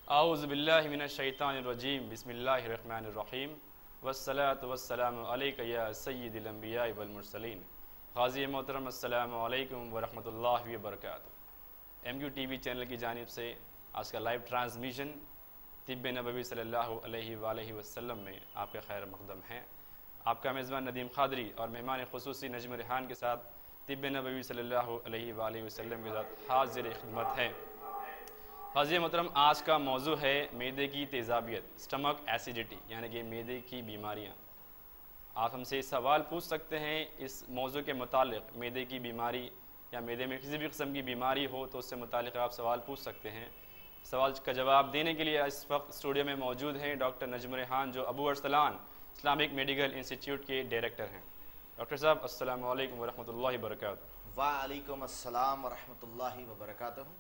औज़ुबिल्लाहि मिनश्शैतानिर्रजीम बिस्मिल्लाहिर्रहमानिर्रहीम वस्सलातु वस्सलामु अलैका या सय्यिदल अंबिया वल मुरसलीन ग़ाज़ी मोहतरम अस्सलामु अलैकुम व रहमतुल्लाहि व बरकातुहू। MQ TV चैनल की जानिब से आज का लाइव ट्रांसमिशन तिब्ब नबवी सल्लल्लाहु अलैहि वसल्लम में आपका खैर मक़दम है। आपका मेज़बान नदीम ख़ादरी और मेहमान ख़ुसूसी नजम रिहान के साथ तिब्ब नबवी सल्लल्लाहु अलैहि वसल्लम के साथ हाज़िर खिदमत है। ग़ाज़ी मोहतरम, आज का मौजू है मैदे की तेज़ाबियत, स्टमक एसिडिटी, यानी कि मैदे की बीमारियाँ। आप हमसे सवाल पूछ सकते हैं इस मौजू के मुतालिक। मैदे की बीमारी या मैदे में किसी भी किस्म की बीमारी हो तो उससे मुतालिक आप सवाल पूछ सकते हैं। सवाल का जवाब देने के लिए इस वक्त स्टूडियो में मौजूद हैं डॉक्टर नजम रिहान, जो Abu Arsalan Islamic medical institute के डायरेक्टर हैं। डॉक्टर साहब, अस्सलामु अलैकुम व रहमतुल्लाहि व बरकातुहू। वालेकुम अस्सलाम व रहमतुल्लाहि व बरकातुहू।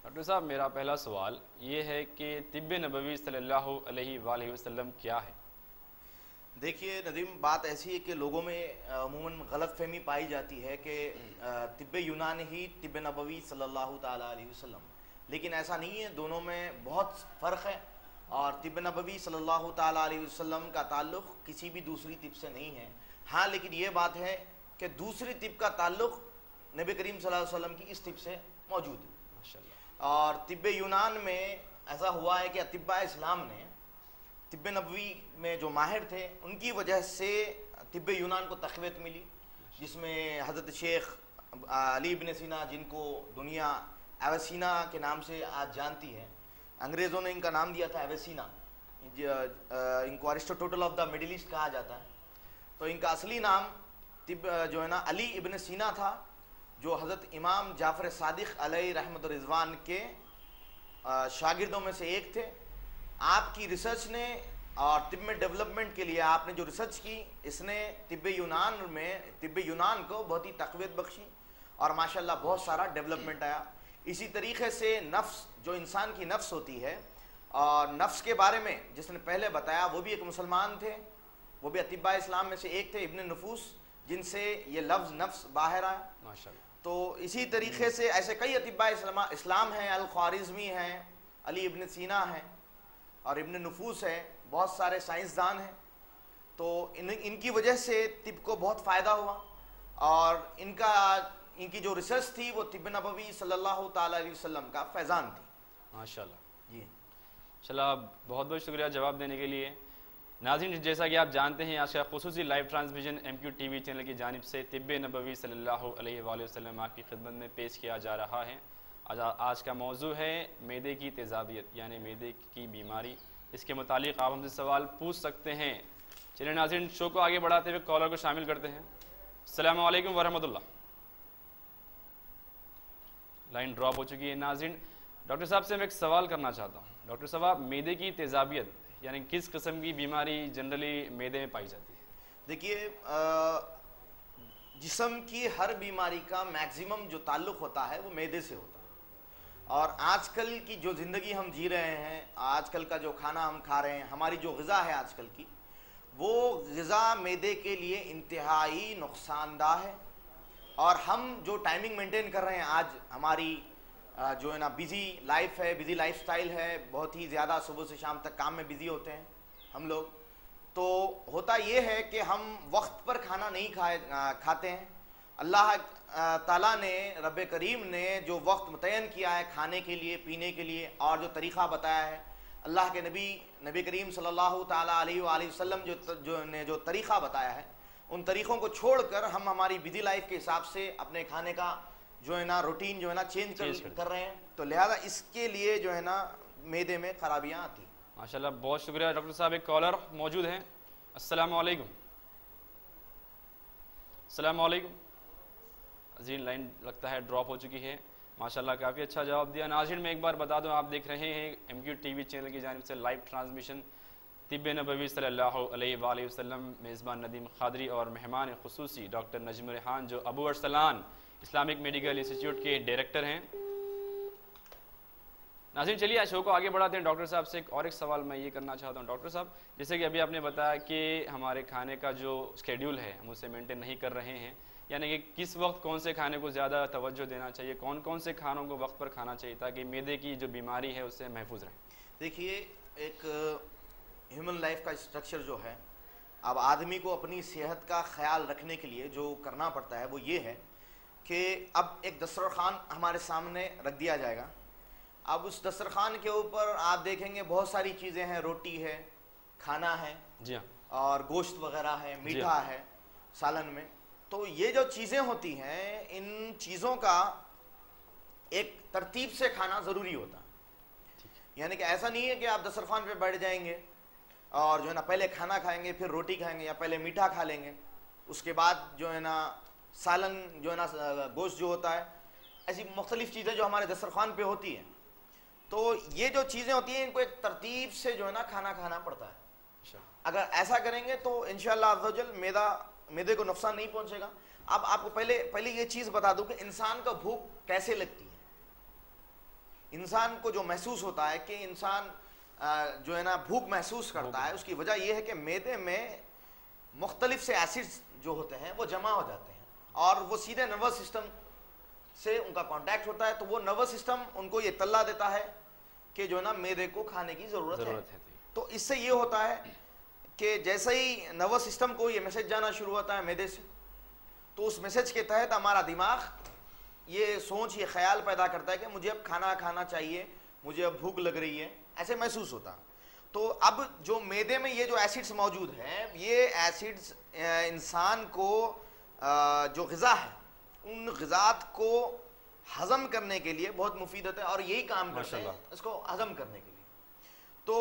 डॉक्टर साहब, मेरा पहला सवाल ये है कि तिब्ब नबवी सल्लल्लाहु अलैहि वसल्लम क्या है? देखिए नदीम, बात ऐसी है कि लोगों में अमूमन गलतफहमी पाई जाती है कि तिब्ब यूनान ही तिब्ब नबवी सल्लल्लाहु ताला अलैहि वसल्लम, लेकिन ऐसा नहीं है। दोनों में बहुत फ़र्क है और तिब्ब नबवी सल्लल्लाहु ताला अलैहि वसल्लम का ताल्लुक़ किसी भी दूसरी तिब से नहीं है। हाँ, लेकिन ये बात है कि दूसरी तिब का ताल्लुक़ नबी करीम सल्लल्लाहु अलैहि वसल्लम की इस तिब से मौजूद है। माशाअल्लाह। और तिब्ब यूनान में ऐसा हुआ है कि अतिब्बा इस्लाम ने तिब्ब नबवी में जो माहिर थे उनकी वजह से तिब्ब यूनान को तक़वियत मिली, जिसमें हज़रत शेख अली इब्न सीना, जिनको दुनिया एवेसिना के नाम से आज जानती है, अंग्रेज़ों ने इनका नाम दिया था एवेसिना। इनको Aristotle of the middle east कहा जाता है। तो इनका असली नाम जो है ना अली इब्न सीना था, जो हज़रत इमाम जाफ़र सादिक़ अलैहि रहमत व रिज़वान के शागिर्दों में से एक थे। आपकी रिसर्च ने और तिब्ब में डेवलपमेंट के लिए आपने जो रिसर्च की, इसने तिब्ब यूनान को बहुत ही तक़वियत बख्शी और माशाल्लाह बहुत सारा डेवलपमेंट आया। इसी तरीके से नफ्स, जो इंसान की नफ्स होती है, और नफ्स के बारे में जिसने पहले बताया वो भी एक मुसलमान थे, वो भी अतिब्बा इस्लाम में से एक थे, इब्न नफूस, जिनसे ये लफ्ज़ नफ्स बाहर आया माशाल्लाह। तो इसी तरीके से ऐसे कई अतिब्बा इस्लाम हैं, अल ख्वारिज़मी हैं, अली इब्न सीना हैं और इब्न नफूस है, बहुत सारे साइंसदान हैं। तो इनकी वजह से तिब को बहुत फ़ायदा हुआ और इनकी जो रिसर्च थी वो तिब्ब नबवी सल्लल्लाहु ताला अलैहि वसल्लम का फैज़ान थी। माशाल्लाह जी। चलो, बहुत बहुत शुक्रिया जवाब देने के लिए। नाज़रीन, जैसा कि आप जानते हैं, आज का ख़ुसूसी live transmission MQ TV channel की जानिब से तिब्ब नबवी सल्लल्लाहु अलैहि वसल्लम आपकी खिदमत में पेश किया जा रहा है। आज का मौजू है मैदे की तेज़ाबियत, यानी मैदे की बीमारी। इसके मुतालिक आप हमसे सवाल पूछ सकते हैं। चलिए नाज़रीन, शो को आगे बढ़ाते हुए कॉलर को शामिल करते हैं। अस्सलामु अलैकुम व रहमतुल्लाह। लाइन ड्रॉप हो चुकी है। नाज़रीन, डॉक्टर साहब से मैं एक सवाल करना चाहता हूँ। डॉक्टर साहब, मैदे की तेज़ाबियत यानी किस किस्म की बीमारी जनरली मैदे में पाई जाती है? देखिए, जिस्म की हर बीमारी का मैक्सिमम जो ताल्लुक़ होता है वो मैदे से होता है। और आजकल की जो ज़िंदगी हम जी रहे हैं, आजकल का जो खाना हम खा रहे हैं, हमारी जो ग़िज़ा है आजकल की, वो ग़िज़ा मैदे के लिए इंतहाई नुक़सानदा है। और हम जो टाइमिंग मेंटेन कर रहे हैं, आज हमारी जो है ना बिज़ी लाइफ है, बिज़ी लाइफस्टाइल है, बहुत ही ज़्यादा सुबह से शाम तक काम में बिज़ी होते हैं हम लोग। तो होता ये है कि हम वक्त पर खाना नहीं खाते हैं। अल्लाह ताला ने, रब करीम ने जो वक्त मुतय्यन किया है खाने के लिए, पीने के लिए, और जो तरीक़ा बताया है अल्लाह के नबी करीम सल्लल्लाहु ताला अलैहि वसल्लम ने जो तरीक़ा बताया है, उन तरीक़ों को छोड़कर हम हमारी बिज़ी लाइफ के हिसाब से अपने खाने का जो है ना रूटीन जो है ना चेंज कर रहे हैं। तो लिहाजा इसके लिए जो है ना मैदे में खराबियाँ आती हैं। माशाल्लाह, बहुत शुक्रिया डॉक्टर साहब। एक कॉलर मौजूद हैं। अस्सलामु अलैकुम। अस्सलामु अलैकुम जी। लाइन लगता है ड्रॉप हो चुकी है। माशाल्लाह, काफ़ी अच्छा जवाब दिया। नाज़रीन, मैं एक बार बता दूं, आप देख रहे हैं MQ TV चैनल की जानिब से लाइव ट्रांसमिशन तिब्ब नबवी सल्लल्लाहु अलैहि वसल्लम, मेज़बान नदीम ख़ादरी और मेहमान ख़ुसूसी डॉक्टर नजम रिहान, जो Abu Arsalan Islamic medical institute के डायरेक्टर हैं। नाज़रीन चलिए आज शो को आगे बढ़ाते हैं। डॉक्टर साहब से एक सवाल मैं ये करना चाहता हूँ। डॉक्टर साहब, जैसे कि अभी आपने बताया कि हमारे खाने का जो शेड्यूल है हम उसे मेंटेन नहीं कर रहे हैं, यानी कि किस वक्त कौन से खाने को ज़्यादा तवज्जो देना चाहिए, कौन कौन से खानों को वक्त पर खाना चाहिए ताकि मैदे की जो बीमारी है उससे महफूज रहें। देखिए, एक ह्यूमन लाइफ का स्ट्रक्चर जो है, अब आदमी को अपनी सेहत का ख्याल रखने के लिए जो करना पड़ता है वो ये है कि अब एक दस्तरखान हमारे सामने रख दिया जाएगा। अब उस दस्तरखान के ऊपर आप देखेंगे बहुत सारी चीज़ें हैं, रोटी है, खाना है, जी हाँ, और गोश्त वगैरह है, मीठा है सालन में। तो ये जो चीज़ें होती हैं, इन चीज़ों का एक तरतीब से खाना ज़रूरी होता है। यानी कि ऐसा नहीं है कि आप दस्तरखान पे बैठ जाएंगे और जो है ना पहले खाना खाएंगे फिर रोटी खाएंगे, या पहले मीठा खा लेंगे उसके बाद जो है ना सालन, जो है ना गोश्त जो होता है, ऐसी मुख्तलिफ चीज़ें जो हमारे दस्तरखान पे होती हैं। तो ये जो चीज़ें होती हैं इनको एक तरतीब से जो है ना खाना खाना पड़ता है। अगर ऐसा करेंगे तो इंशाअल्लाह अज़्ज़वजल मैदे को नुकसान नहीं पहुंचेगा। अब आपको पहले ये चीज़ बता दूं कि इंसान को भूख कैसे लगती है। इंसान को जो महसूस होता है कि इंसान जो है ना भूख महसूस करता है, उसकी वजह यह है कि मैदे में मुख्तलिफ से एसिड्स जो होते हैं वो जमा हो जाते हैं और वो सीधे नर्वस सिस्टम से उनका कांटेक्ट होता है। तो वो नर्वस सिस्टम उनको ये तल्ला देता है कि जो ना मैदे को खाने की ज़रूरत है। तो इससे ये होता है कि जैसे ही नर्वस सिस्टम को ये मैसेज जाना शुरू होता है मैदे से, तो उस मैसेज के तहत हमारा दिमाग ये सोच, ये ख्याल पैदा करता है कि मुझे अब खाना खाना चाहिए, मुझे अब भूख लग रही है, ऐसे महसूस होता है। तो अब जो मैदे में ये जो एसिड्स मौजूद हैं, ये एसिड्स इंसान को जो ग़िज़ा है उन ग़िज़ात को हज़म करने के लिए बहुत मुफीद होता है और यही काम करते हैं इसको हज़म करने के लिए। तो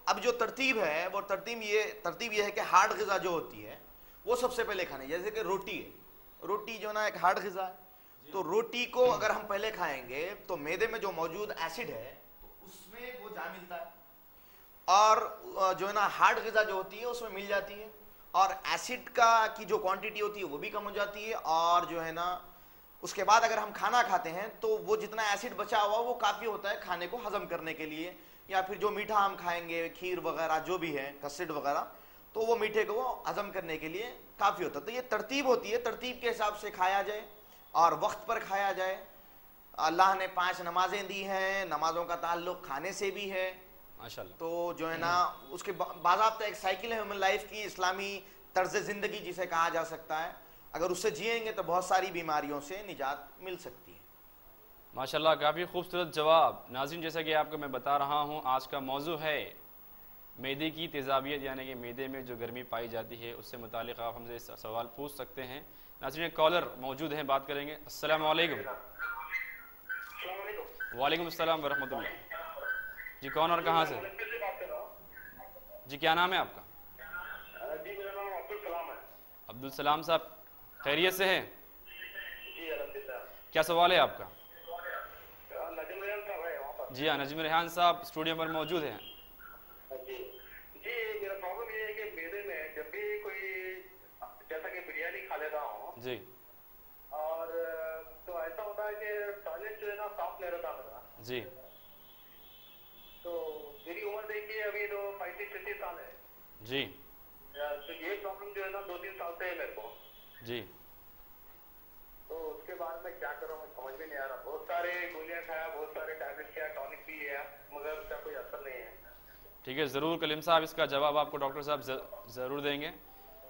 अब जो तरतीब है वो तरतीब ये है कि हार्ड ग़िज़ा जो होती है वो सबसे पहले खानी। जैसे कि रोटी है, रोटी जो ना एक हार्ड ग़िज़ा है, तो रोटी को अगर हम पहले खाएंगे तो मैदे में जो मौजूद एसिड है तो उसमें वो जा मिलता है और जो है ना हार्ड ग़िज़ा जो होती है उसमें मिल जाती है और एसिड की जो क्वांटिटी होती है वो भी कम हो जाती है। और जो है ना उसके बाद अगर हम खाना खाते हैं तो वो जितना एसिड बचा हुआ वो काफ़ी होता है खाने को हज़म करने के लिए, या फिर जो मीठा हम खाएंगे, खीर वगैरह जो भी है, कस्टर्ड वगैरह, तो वो मीठे को वो हज़म करने के लिए काफ़ी होता है। तो ये तरतीब होती है, तरतीब के हिसाब से खाया जाए और वक्त पर खाया जाए। अल्लाह ने 5 नमाजें दी हैं, नमाजों का ताल्लुक़ खाने से भी है माशाअल्लाह। तो जो है ना उसके बाज़ाब्ता एक साइकिल है ह्यूमन लाइफ की, इस्लामी तर्ज ज़िंदगी जिसे कहा जा सकता है। अगर उससे जिएंगे तो बहुत सारी बीमारियों से निजात मिल सकती है। माशाल्लाह, काफ़ी खूबसूरत जवाब। नाज़रीन, जैसा कि आपको मैं बता रहा हूँ, आज का मौजू है मैदे की तेज़ाबियत, यानी कि मैदे में जो गर्मी पाई जाती है उससे मुतालिक आप हमसे सवाल पूछ सकते हैं। नाज़रीन, कॉलर मौजूद हैं, बात करेंगे। अस्सलामु अलैकुम। वालेकुम अस्सलाम वरहमतुल्लाह। जी, कौन और कहाँ से? जी, क्या नाम है आपका? जी, मेरा नाम अब्दुल सलाम है। अब्दुल सलाम साहब, खैरियत से हैं? जी अल्हम्दुलिल्लाह। क्या सवाल है आपका? नजम रेहान साहब है वहाँ पर? जी हाँ, नजम रेहान साहब स्टूडियो पर मौजूद हैं। जी जी, मेरा प्रॉब्लम ये है कि मैदे में जब भी कोई, जैसा कि बिरयानी खा लेता हूँ जी, और तो ऐसा होता है कि टॉयलेट जो है ना साफ नहीं रहता मेरा। जी, तो मेरी उम्र देखिए अभी तो 35-36 साल है जी, तो ये प्रॉब्लम जो है ना 2-3 साल से है मेरे को। जी। तो उसके बाद मैं क्या करूँ मैं समझ में नहीं आ रहा। बहुत सारे गोलियां खाया, बहुत सारे टैबलेट खाया, टॉनिक भी लिया, मगर उसका कोई असर नहीं है। ठीक है, ज़रूर कलीम साहब इसका जवाब आपको डॉक्टर साहब ज़रूर देंगे।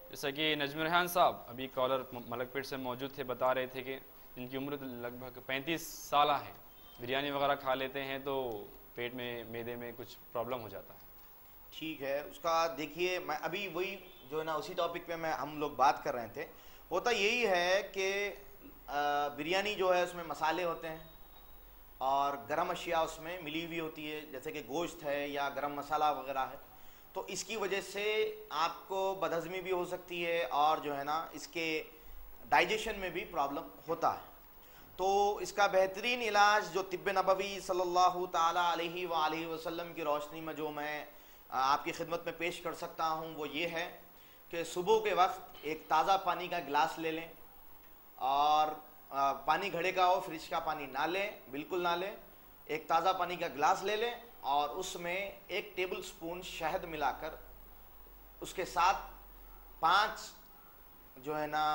जैसा कि नजम रेहान साहब अभी कॉलर मलकपेट से मौजूद थे, बता रहे थे कि इनकी उम्र लगभग 35 साल है, बिरयानी वगैरह खा लेते हैं तो पेट में, मैदे में कुछ प्रॉब्लम हो जाता है। ठीक है, उसका देखिए, मैं अभी वही जो है ना उसी टॉपिक पे हम लोग बात कर रहे थे। होता यही है कि बिरयानी जो है उसमें मसाले होते हैं और गरम अशिया उसमें मिली हुई होती है, जैसे कि गोश्त है या गरम मसाला वगैरह है। तो इसकी वजह से आपको बदहज़मी भी हो सकती है और जो है ना इसके डाइजेशन में भी प्रॉब्लम होता है। तो इसका बेहतरीन इलाज जो तिब्ब नबवी सल्लल्लाहु ताला अलैहि वालैहि वसल्लम की रोशनी में जो मैं आपकी खिदमत में पेश कर सकता हूँ वो ये है कि सुबह के वक्त एक ताज़ा पानी का गिलास ले लें और पानी घड़े का हो, फ्रिज का पानी ना लें, बिल्कुल ना लें, एक ताज़ा पानी का गिलास ले लें और उसमें 1 टेबल स्पून शहद मिलाकर उसके साथ 5 जो है ना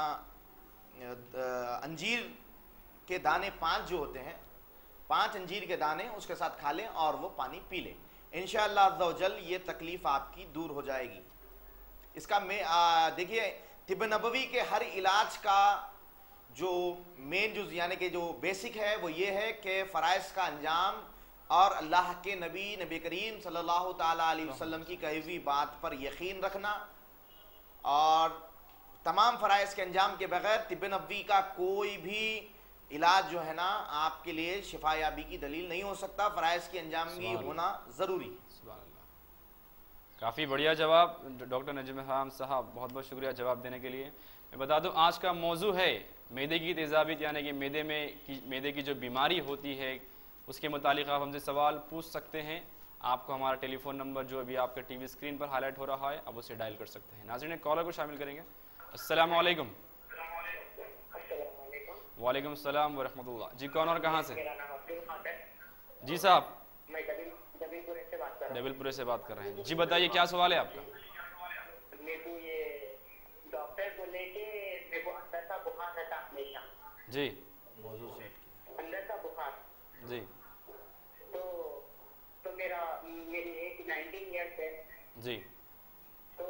अंजीर के दाने 5 जो होते हैं, 5 अंजीर के दाने उसके साथ खा लें और वो पानी पी लें। इंशाअल्लाह अज़्ज़ा व जल ये तकलीफ आपकी दूर हो जाएगी। इसका देखिए तिब नबवी के हर इलाज का जो मेन जो यानी कि जो बेसिक है वो ये है कि फ़राइज़ का अंजाम और अल्लाह के नबी करीम सल्लल्लाहु ताला अलैहि वसल्लम की कही हुई बात पर यकीन रखना और तमाम फ़राइज़ के अंजाम के बगैर तिब नबवी का कोई भी इलाज जो है ना आपके लिए शिफायाबी की दलील नहीं हो सकता। फ़राइज़ की अंजामी होना ज़रूरी। काफ़ी बढ़िया जवाब डॉक्टर नजम इरहाम साहब, बहुत बहुत शुक्रिया जवाब देने के लिए। मैं बता दूं आज का मौजू है मैदे की तेज़ाबियत, यानी कि मैदे की जो बीमारी होती है उसके मुतालिक आप हमसे सवाल पूछ सकते हैं। आपको हमारा टेलीफोन नंबर जो अभी आपके टीवी स्क्रीन पर हाईलाइट हो रहा है, आप उसे डायल कर सकते हैं। नाज़रीन कॉलर को शामिल करेंगे। अस्सलाम वालेकुम। वालेकुम सलाम व रहमतुल्लाह। जी कौन और कहाँ से? मेरा नाम अब्दुल खादर। जी साहब, मैं दबीलपुरे से बात कर रहा हूँ। दबीलपुरे से बात कर रहे हैं। जी बताइए क्या सवाल है आपका? मेरे को ये डॉक्टर बोले कि मेरे को अंदर का बुखार रहता हमेशा। जी अंदर का बुखार। जी तो मेरी एज 19 ईयर्स है। जी तो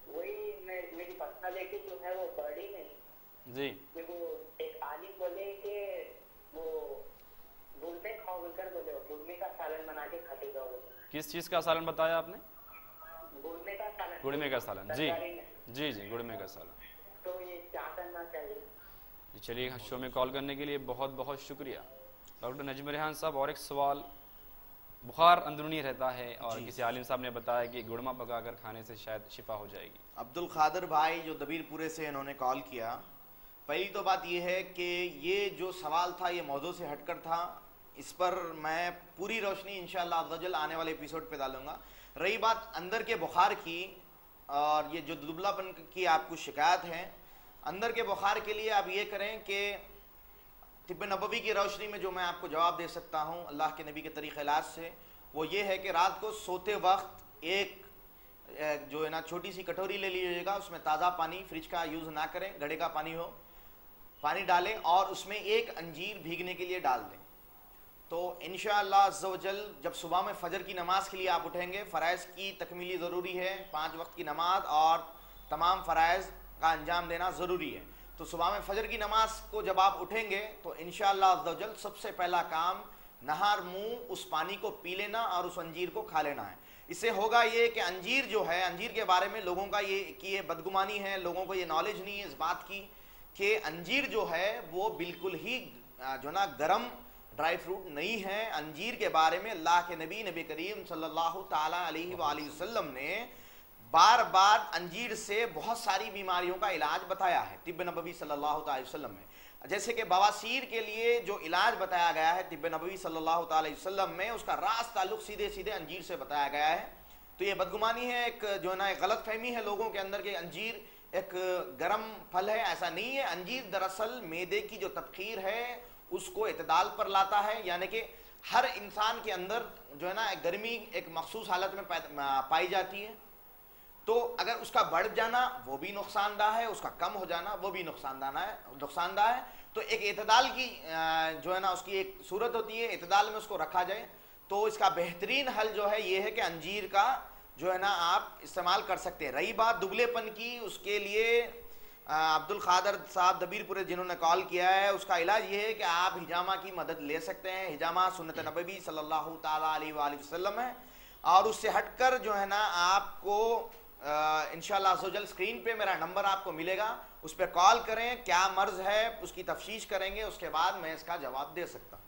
वही मेरी पर्सनालिटी जो है वो बढ़ी नहीं। जी मेरे को एक आलिम बोले कि वो गुड़मे खाओ बोलकर बोले, गुड़मे का सालन बना के खाते जाओ। किस चीज़ का सालन बताया आपने? गुड़मे का सालन। गुड़मे का सालन। जी तरकारी में। जी जी गुड़मे का सालन। तो ये क्या करना चाहिए? जी चलिए, शो में कॉल करने के लिए बहुत बहुत शुक्रिया। डॉक्टर नजम इरहाम साहब, और एक सवाल, बुखार अंदरूनी रहता है और किसी आलिम साहब ने बताया कि गुड़मा पकाकर खाने से शायद शिफा हो जाएगी। अब्दुल खादर भाई जो दबीरपुरे से इन्होंने कॉल किया, पहली तो बात यह है कि ये जो सवाल था ये मौजू से हटकर था। इस पर मैं पूरी रोशनी इंशाअल्लाह अज़्ज़ा वजल आने वाले एपिसोड पे डालूंगा। रही बात अंदर के बुखार की और ये जो दुबलापन की आपको शिकायत है, अंदर के बुखार के लिए आप ये करें कि तिब नबवी की रोशनी में जो मैं आपको जवाब दे सकता हूँ अल्लाह के नबी के तरीक़े इलाज से, वो ये है कि रात को सोते वक्त एक जो है ना छोटी सी कटोरी ले लीजिएगा, उसमें ताज़ा पानी, फ्रिज का यूज़ ना करें, घड़े का पानी हो, पानी डालें और उसमें 1 अंजीर भीगने के लिए डाल दें। तो इंशाअल्लाह अज़्ज़ा वजल जब सुबह में फ़जर की नमाज़ के लिए आप उठेंगे, फ़राइज़ की तकमीली ज़रूरी है, 5 वक्त की नमाज और तमाम फ़राइज़ का अंजाम देना ज़रूरी है। तो सुबह में फ़जर की नमाज को जब आप उठेंगे तो इंशाअल्लाह अज़्ज़ा वजल सबसे पहला काम नहार मुँह उस पानी को पी लेना और उस अंजीर को खा लेना है। इससे होगा ये कि अंजीर जो है, अंजीर के बारे में लोगों का ये बदगुमानी है, लोगों को ये नॉलेज नहीं है इस बात की कि अंजीर जो है वो बिल्कुल ही जो ना गरम ड्राई फ्रूट नहीं है। अंजीर के बारे में अल्लाह के नबी करीम सल्लल्लाहु ताला अलैहि वसल्लम ने बार बार अंजीर से बहुत सारी बीमारियों का इलाज बताया है तिब नबवी सल्लल्लाहु अलैहि वसल्लम में। जैसे कि बवासीर के लिए जो इलाज बताया गया है तिब नबवी सल्लल्लाहु अलैहि वसल्लम में, उसका रास ताल्लुक सीधे सीधे अंजीर से बताया गया है। तो ये बदगुमानी है, एक जो है ना एक गलत फहमी है लोगों के अंदर के अंजीर एक गर्म फल है, ऐसा नहीं है। अंजीर दरअसल मैदे की जो तबखीर है उसको इतदाल पर लाता है, यानी कि हर इंसान के अंदर जो है ना गर्मी एक मखसूस हालत में पाई जाती है। तो अगर उसका बढ़ जाना वो भी नुकसानदाह है, उसका कम हो जाना वो भी नुकसानदाह है। तो एक इतदाल की जो है ना उसकी एक सूरत होती है, इतदाल में उसको रखा जाए। तो इसका बेहतरीन हल जो है ये है कि अंजीर का जो है ना आप इस्तेमाल कर सकते हैं। रही बात दुबलेपन की, उसके लिए अब्दुल खादर साहब दबीरपुरे जिन्होंने कॉल किया है, उसका इलाज ये है कि आप हिजामा की मदद ले सकते हैं। हिजामा सुन्नत नबवी सल्लल्लाहु ताला अलैहि वसल्लम है और उससे हटकर जो है ना आपको इंशाअल्लाह अज़्ज़ा वजल स्क्रीन पे मेरा नंबर आपको मिलेगा, उस पर कॉल करें, क्या मर्ज है उसकी तफ्शीश करेंगे, उसके बाद मैं इसका जवाब दे सकता हूँ।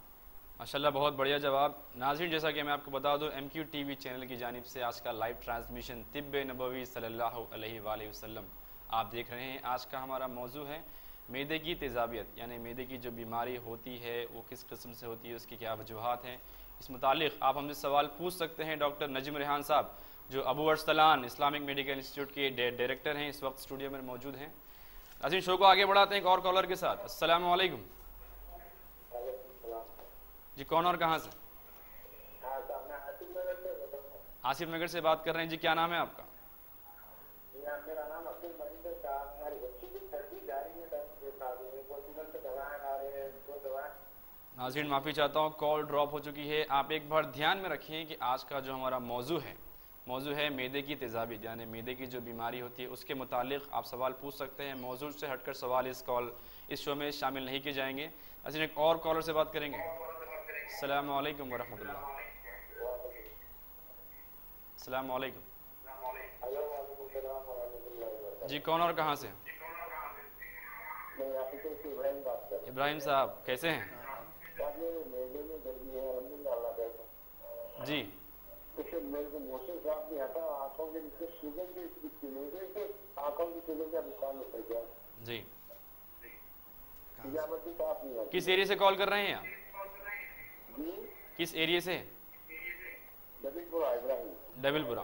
माशाल्लाह बहुत बढ़िया जवाब। नाज़रीन जैसा कि मैं आपको बता दूं, MQ TV चैनल की जानिब से आज का लाइव ट्रांसमिशन तिब नबवी सल्लल्लाहु अलैहि वसल्लम आप देख रहे हैं। आज का हमारा मौजू है मैदे की तेज़ाबियत, यानी मैदे की जो बीमारी होती है वो किस किस्म से होती है, उसकी क्या वजूहात हैं। इस मुतालिक आप हमसे सवाल पूछ सकते हैं। डॉक्टर नजम इरहाम साहब जो Abu Arsalan Islamic medical institute के डायरेक्टर हैं, इस वक्त स्टूडियो में मौजूद हैं। नाज़रीन शो को आगे बढ़ाते हैं एक और कॉलर के साथ। अस्सलाम वालेकुम जी, कौन और कहाँ से? आसिफ नगर से बात कर रहे हैं जी, क्या नाम है आपका? मेरा नाम अब्दुल मजीद है साहब। हमारी बच्ची की सर्दी जारी है, दवाएं ला रहे हैं, दो दवाएं। नाज़रीन माफ़ी चाहता हूँ, कॉल ड्रॉप हो चुकी है। आप एक बार ध्यान में रखिए कि आज का जो हमारा मौजू है मैदे की तेज़ाबियत, यानी मैदे की जो बीमारी होती है उसके मुतालिक आप सवाल पूछ सकते हैं। मौजू से हटकर सवाल इस शो में शामिल नहीं किए जाएंगे। नाज़रीन एक और कॉलर से बात करेंगे। अस्सलामु अलैकुम वरहमतुल्लाह। अस्सलामु अलैकुम जी, कौन और कहाँ से? इब्राहिम साहब, कैसे हैं जी? मेरे को मोशन साहब भी हटा, आंखों के नीचे शुगर की आंखों की शुगर का नुकसान होता है क्या जी? नहीं। किस एरिया से कॉल कर रहे हैं आप? किस एरिया से? डबिलपुरा।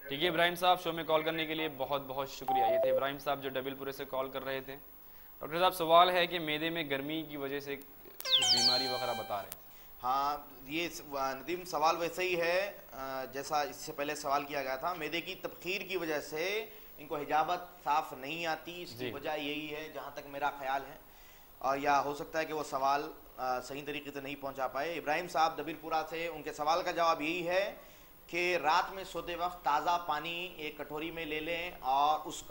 ठीक है इब्राहिम साहब, शो में कॉल करने के लिए बहुत बहुत शुक्रिया। ये थे इब्राहिम साहब जो डबिलपुरे से कॉल कर रहे थे। डॉक्टर साहब, सवाल है कि मैदे में गर्मी की वजह से बीमारी वगैरह बता रहे थे। हाँ, ये नदीम सवाल वैसे ही है जैसा इससे पहले सवाल किया गया था। मैदे की तबखीर की वजह से इनको हिजाबत साफ नहीं आती, इसकी वजह यही है जहाँ तक मेरा ख्याल है, और या हो सकता है कि वो सवाल सही तरीके से नहीं पहुँचा पाए। इब्राहिम साहब दबीरपुरा से, उनके सवाल का जवाब यही है कि रात में सोते वक्त ताज़ा पानी एक कटोरी में ले लें और उस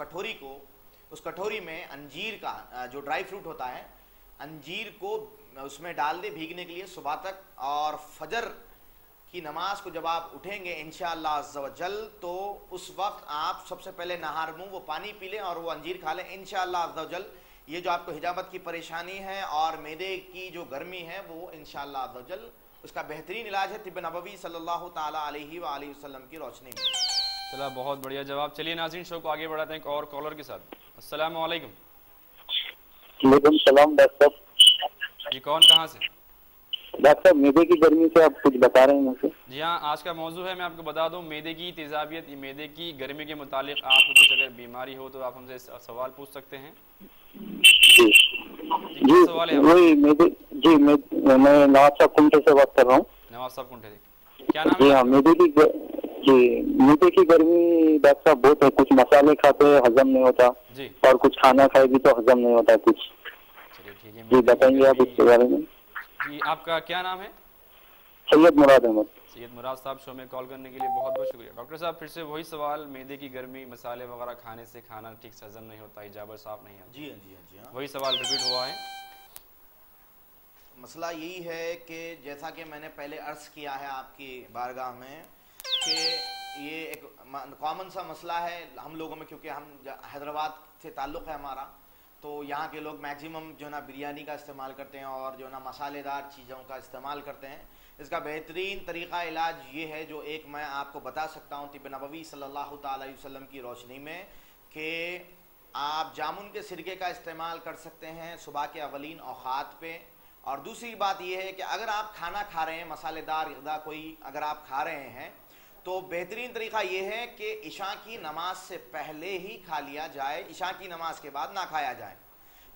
कटोरी में अंजीर का जो ड्राई फ्रूट होता है, अंजीर को उसमें डाल दे भीगने के लिए सुबह तक, और फजर की नमाज को जब आप उठेंगे इंशाअल्लाह अज़्ज़ व जल, तो उस वक्त आप सबसे पहले नहार मुंह वो पानी पी लें और वो अंजीर खा लें इंशाअल्लाह अज़्ज़ व जल। ये जो आपको हिजाबत की परेशानी है और मैदे की जो गर्मी है वो इंशाअल्लाह अज़्ज़ व जल उसका बेहतरीन इलाज है तिब्ब नबवी सल्लल्लाहु ताला अलैहि व आलिहि वसल्लम की रोशनी में। चला, बहुत बढ़िया जवाब। चलिए नाज़रीन, शो को आगे बढ़ाते हैं एक और कॉलर के साथ। अस्सलाम वालेकुम। वालेकुम सलाम डॉक्टर साहब। जी, कौन कहाँ से? डॉक्टर साहब, मैदे की गर्मी से आप कुछ बता रहे हैं मुझे? जी हाँ, आज का मौजू है, मैं आपको बता दूं, मैदे की तेज़ाबियत, मैदे की गर्मी के मुतालिक आपको कुछ अगर बीमारी हो तो आप हमसे सवाल पूछ सकते हैं। जी क्या सवाल है? वही मैदे, जी मैं नवाज साहब कुंठे से बात कर रहा हूँ। नवाज साहब कुंठे से, क्या नाम है? जी हाँ, मैदे की गर्मी डॉक्टर साहब बहुत है। कुछ मसाले खाते हैं हजम नहीं होता जी, और कुछ खाना खाए भी तो हजम नहीं होता कुछ। चलिए ठीक है, जी बताएंगे आप इसके बारे में? जी, आपका क्या नाम है? सैयद मुराद अहमद। सैयद मुराद साहब, शो में कॉल करने के लिए बहुत बहुत शुक्रिया। डॉक्टर साहब, फिर से वही सवाल, मैदे की गर्मी, मसाले वगैरह खाने से खाना ठीक से हजम नहीं होता, हिजाबत साफ नहीं है। जी हाँ, जी हाँ, जी हाँ, वही सवाल रिपीट हुआ है। मसला यही है कि जैसा कि मैंने पहले अर्ज किया है आपकी बारगाह में कि ये एक कॉमन सा मसला है हम लोगों में, क्योंकि हम हैदराबाद से ताल्लुक़ है हमारा, तो यहाँ के लोग मैक्सिमम जो ना बिरयानी का इस्तेमाल करते हैं और जो ना मसालेदार चीज़ों का इस्तेमाल करते हैं। इसका बेहतरीन तरीक़ा इलाज ये है जो एक मैं आपको बता सकता हूँ तिब्ब नबवी सल्लल्लाहु ताला अलैहि वसल्लम की रोशनी में, कि आप जामुन के सिरके का इस्तेमाल कर सकते हैं सुबह के अवलीन औक़ात पे। और दूसरी बात यह है कि अगर आप खाना खा रहे हैं, मसालेदार ग़िज़ा कोई अगर आप खा रहे हैं, तो बेहतरीन तरीक़ा यह है कि इशा की नमाज से पहले ही खा लिया जाए, इशा की नमाज के बाद ना खाया जाए।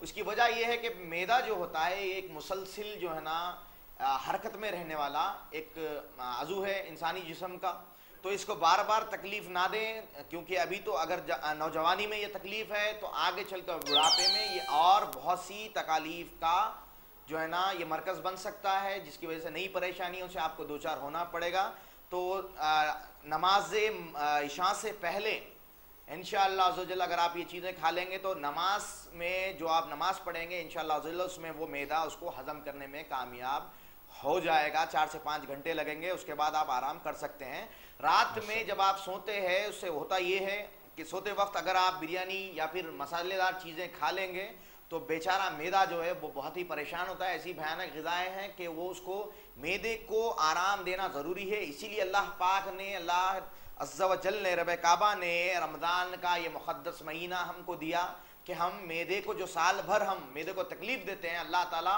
उसकी वजह यह है कि मैदा जो होता है एक मुसलसिल जो है ना हरकत में रहने वाला एक अज़ू है इंसानी जिस्म का, तो इसको बार बार तकलीफ़ ना दें, क्योंकि अभी तो अगर नौजवानी में ये तकलीफ़ है तो आगे चलकर बुढ़ापे में ये और बहुत सी तकालीफ़ का जो है ना ये मरकज़ बन सकता है, जिसकी वजह से नई परेशानियों से आपको दो चार होना पड़ेगा। तो नमाज इशा से पहले इंशाअल्लाह अज़्ज़वजल अगर आप ये चीज़ें खा लेंगे तो नमाज में जो आप नमाज पढ़ेंगे इंशाअल्लाह अज़्ज़वजल उसमें वो मैदा उसको हज़म करने में कामयाब हो जाएगा। 4 से 5 घंटे लगेंगे, उसके बाद आप आराम कर सकते हैं। रात में जब आप सोते हैं उससे होता ये है कि सोते वक्त अगर आप बिरयानी या फिर मसालेदार चीज़ें खा लेंगे तो बेचारा मैदा जो है वो बहुत ही परेशान होता है। ऐसी भयानक ग़िज़ाएँ हैं कि वो उसको मैदे को आराम देना ज़रूरी है। इसीलिए अल्लाह पाक ने, अल्लाह अज़्ज़ा व जल ने, रब काबा ने रमज़ान का ये मुक़द्दस महीना हमको दिया कि हम मैदे को जो साल भर हम मैदे को तकलीफ़ देते हैं, अल्लाह ताला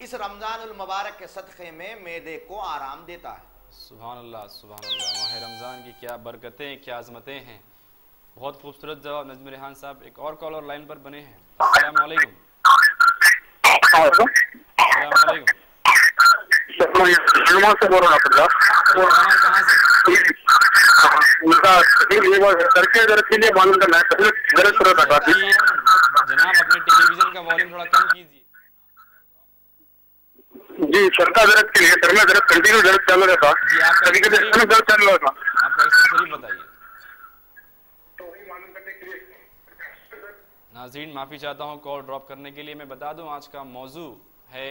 इस रमज़ानुल मुबारक के सदक़े में मैदे को आराम देता है। सुभान अल्लाह, सुभान अल्लाह। माह रमज़ान की क्या बरकतें, क्या अज़मतें हैं। बहुत खूबसूरत जवाब नज़्म रेहान साहब। एक और कॉलर लाइन पर बने हैं। अस्सलाम वालेकुम। अस्सलाम वालेकुम। से बोल रहा हूँ। कहाँ से? उनका करके दर्द के लिए मालूम करना है, दर्द कर रहा था काफी। जनाब अपने टेलीविजन का वॉल्यूम थोड़ा कम कीजिए। जी, सर का दर्द के लिए, सर में दर्द कंटिन्यू दर्द चल रहा था, जी आपका कभी कभी सर में दर्द चल रहा था। आपका एक्सरसाइज बताइए। तो वही मालूम करने के लिए नाज़रीन माफ़ी चाहता हूँ कॉल ड्रॉप करने के लिए। मैं बता दूँ आज का मौजू है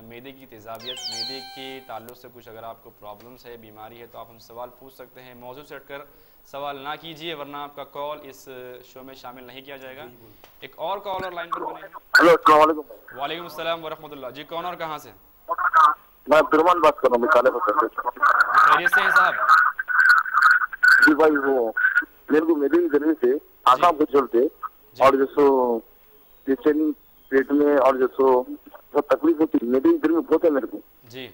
मैदे की तेज़ाबियत। मैदे के ताल्लुक़ से कुछ अगर आपको प्रॉब्लम्स है, बीमारी है, तो आप हम सवाल पूछ सकते हैं। मौजू से हटकर सवाल ना कीजिए वरना आपका कॉल इस शो में शामिल नहीं किया जाएगा। एक और कॉलर लाइन पर बने। हेलो, अस्सलाम वालेकुम। वालेकुम अस्सलाम वरहमतुल्लाह। जी कौन और कहाँ से? मैं अब्दुर्रहमान बात कर रहा हूँ काले पत्थर से। खैरियत से हैं साहब? जी भाई, वो मेरे को मेरे की गर्मी से आँखों को चलते और जैसो बेचैनी पेट में और जैसो बहुत तकलीफ होती है। मेरी गर्मी बहुत है मेरे को जी।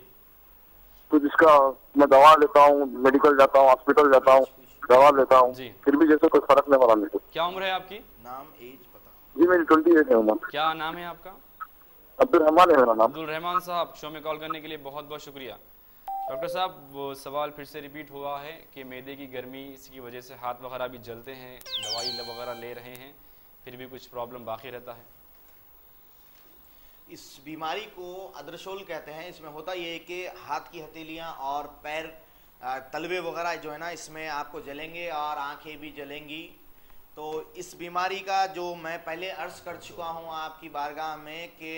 तो जिसका मैं दवा लेता हूँ, मेडिकल जाता हूँ, हॉस्पिटल जाता हूँ, दवा लेता हूँ, जी। फिर भी जैसे कोई फर्क नहीं पड़ा मेरे को। क्या उम्र है आपकी? नाम एज पता? जी मेरी 28 है उम्र। क्या नाम है आपका? अब्दुर्रहमान है मेरा नाम। अब्दुल रहमान साहब, शो में कॉल करने के लिए बहुत बहुत शुक्रिया। डॉक्टर साहब वो सवाल फिर से रिपीट हुआ है कि मैदे की गर्मी इसकी वजह से हाथ वगैरह भी जलते हैं, दवाई वगैरह ले रहे हैं, फिर भी कुछ प्रॉब्लम बाकी रहता है। इस बीमारी को अद्रशोल कहते हैं। इसमें होता ये है कि हाथ की हथेलियाँ और पैर तलवे वगैरह जो है ना, इसमें आपको जलेंगे और आंखें भी जलेंगी। तो इस बीमारी का जो मैं पहले अर्ज़ कर चुका हूँ आपकी बारगाह में कि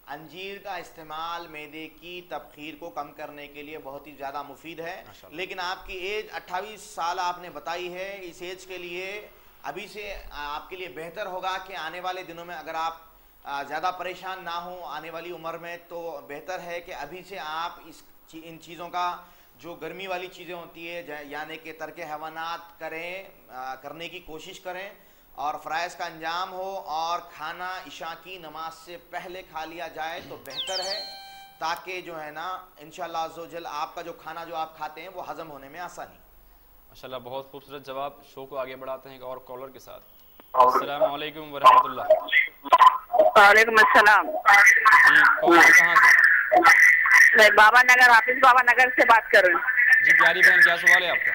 अंजीर का इस्तेमाल मैदे की तबखीर को कम करने के लिए बहुत ही ज़्यादा मुफीद है। लेकिन आपकी एज 28 साल आपने बताई है। इस एज के लिए अभी से आपके लिए बेहतर होगा कि आने वाले दिनों में अगर आप ज़्यादा परेशान ना हो आने वाली उम्र में, तो बेहतर है कि अभी से आप इन चीज़ों का जो गर्मी वाली चीज़ें होती है यानी कि तर्क हैवानात करने की कोशिश करें और फ़राइज़ का अंजाम हो और खाना इशा की नमाज से पहले खा लिया जाए तो बेहतर है, ताकि जो है ना इंशाअल्लाह अज़्ज़वजल आपका जो खाना जो आप खाते हैं वो हज़म होने में आसानी। माशाल्लाह बहुत खूबसूरत जवाब। शो को आगे बढ़ाते हैं एक और कॉलर के साथ। अस्सलाम वालेकुम वरहमतुल्लाह। वालेकुम अस्सलाम। जी कौन कहाँ से? मैं बाबा नगर, हाफिज बाबा नगर से बात कर रही हूँ। जी प्यारी बहन क्या सवाल है आपका?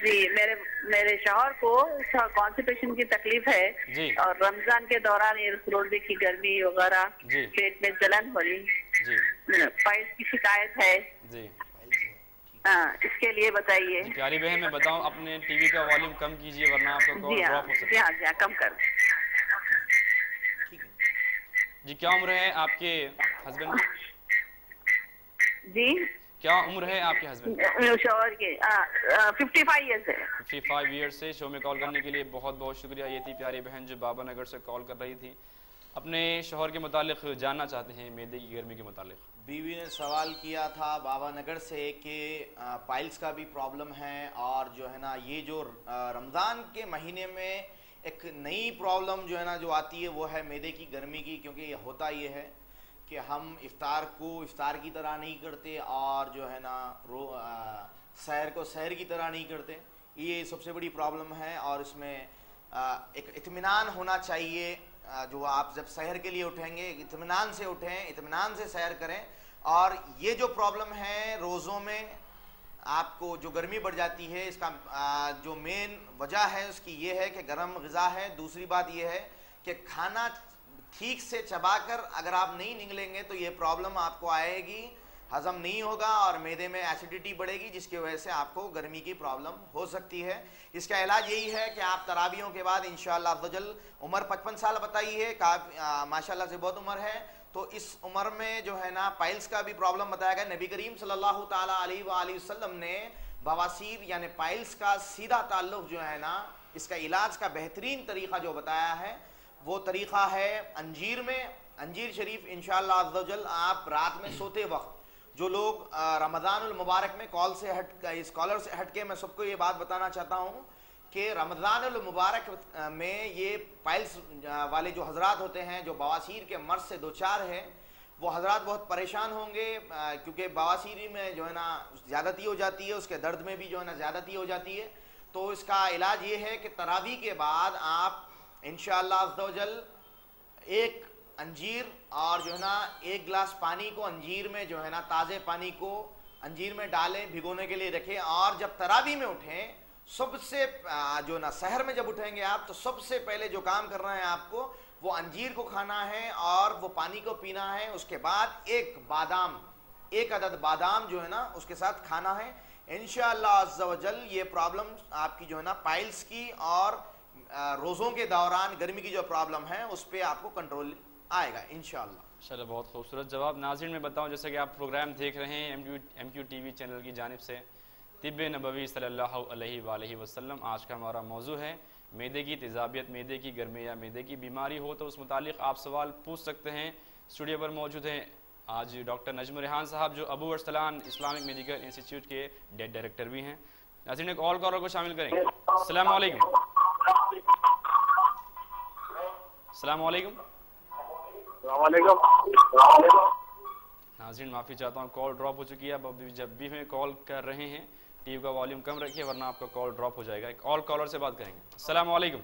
जी मेरे शौहर को कॉन्स्टिपेशन की तकलीफ है जी। और रमजान के दौरान ये रोजे की गर्मी वगैरह, जी। पेट में जलन हो रही, जी पाइल्स की शिकायत है। जी हाँ, इसके लिए बताइए। जी प्यारी बहन मैं बताऊं अपने टीवी का वॉल्यूम कम कीजिए वरना आपका कॉल जी हाँ, ड्रॉप हो सकता जी हाँ, जी हाँ, कम कर। है। जी क्या उम्र है आपके हस्बैंड की? जी क्या उम्र है आपके हस्बैंड? शौहर के 55 ईयर्स है। 55 ईयर्स से। शो में कॉल करने के लिए बहुत बहुत शुक्रिया। ये थी प्यारी बहन जो बाबा नगर से कॉल कर रही थी, अपने शौहर के मुतालिक जानना चाहते हैं मैदे की गर्मी के मुतालिक। बीवी ने सवाल किया था बाबा नगर से कि पाइल्स का भी प्रॉब्लम है और जो है ना ये जो रमज़ान के महीने में एक नई प्रॉब्लम जो है ना जो आती है वो है मैदे की गर्मी की। क्योंकि होता ये है कि हम इफ्तार को इफ्तार की तरह नहीं करते और जो है ना सहर को सहर की तरह नहीं करते। ये सबसे बड़ी प्रॉब्लम है और इसमें एक इत्मीनान होना चाहिए। जो आप जब सहर के लिए उठेंगे इत्मीनान से उठें, इत्मीनान से सहर करें। और ये जो प्रॉब्लम है रोज़ों में आपको जो गर्मी बढ़ जाती है, इसका जो मेन वजह है उसकी ये है कि गर्म ग़िज़ा है। दूसरी बात ये है कि खाना ठीक से चबाकर अगर आप नहीं निगलेंगे तो ये प्रॉब्लम आपको आएगी, हज़म नहीं होगा और मैदे में एसिडिटी बढ़ेगी, जिसकी वजह से आपको गर्मी की प्रॉब्लम हो सकती है। इसका इलाज यही है कि आप तरावियों के बाद इंशाअल्लाह अज़्ज़वजल, उम्र 55 साल बताई है, माशाअल्लाह से बहुत उम्र है, तो इस उम्र में जो है ना पाइल्स का भी प्रॉब्लम बताया गया। नबी करीम सल्लल्लाहु ताला अलैहि वसल्लम ने बवासीर यानी पाइल्स का सीधा ताल्लुक जो है ना इसका इलाज का बेहतरीन तरीक़ा जो बताया है वो तरीक़ा है अंजीर में। अंजीर शरीफ इंशाअल्लाह अज़्ज़वजल आप रात में सोते वक्त, जो लोग रमज़ानुल मुबारक में कॉल से इस कॉलर से हट के मैं सबको ये बात बताना चाहता हूँ कि रमज़ानुल मुबारक में ये पाइल्स वाले जो हजरात होते हैं जो बवासीर के मर्ज से दो चार है, वो हजरात बहुत परेशान होंगे क्योंकि बवासीर में जो है ना ज़्यादती हो जाती है, उसके दर्द में भी जो है ना ज़्यादती हो जाती है। तो इसका इलाज ये है कि तरावी के बाद आप इंशाअल्लाह अज़्ज़वजल एक अंजीर और जो है ना एक गिलास पानी को अंजीर में जो है ना ताज़े पानी को अंजीर में डालें, भिगोने के लिए रखें और जब तरावी में उठें सबसे जो ना शहर में जब उठेंगे आप, तो सबसे पहले जो काम करना है आपको, वो अंजीर को खाना है और वो पानी को पीना है। उसके बाद एक अदद बादाम जो है ना उसके साथ खाना है। इंशाअल्लाह अज़्ज़ा वजल ये प्रॉब्लम आपकी जो है ना पाइल्स की और रोज़ों के दौरान गर्मी की जो प्रॉब्लम है उस पर आपको कंट्रोल आएगा इंशाअल्लाह। चलो, बहुत खूबसूरत जवाब। नाज़रीन मैं बताऊं, जैसे कि आप प्रोग्राम देख रहे हैं MQ TV चैनल की जानिब से तिब्बे नबवी सल्लल्लाहु अलैहि वसल्लम। आज का हमारा मौजू है मैदे की तेज़ाबियत, मैदे की गर्मी या मैदे की बीमारी हो तो उस मुतालिक आप सवाल पूछ सकते हैं। स्टूडियो पर मौजूद हैं आज डॉक्टर नजम रेहान साहब, जो Abu Arsalan Islamic medical institute के डेड डायरेक्टर भी हैं। नाज़रीन एक और कॉलर को शामिल करेंगे। अस्सलाम वालेकुम। अस्सलाम वालेकुम। नाज़रीन माफ़ी चाहता हूँ, कॉल ड्रॉप हो चुकी है। अब अभी जब भी हमें कॉल कर रहे हैं टीवी का वॉल्यूम कम रखिए, वरना आपका कॉल ड्रॉप हो जाएगा। एक और कॉलर से बात करेंगे। अस्सलाम वालेकुम।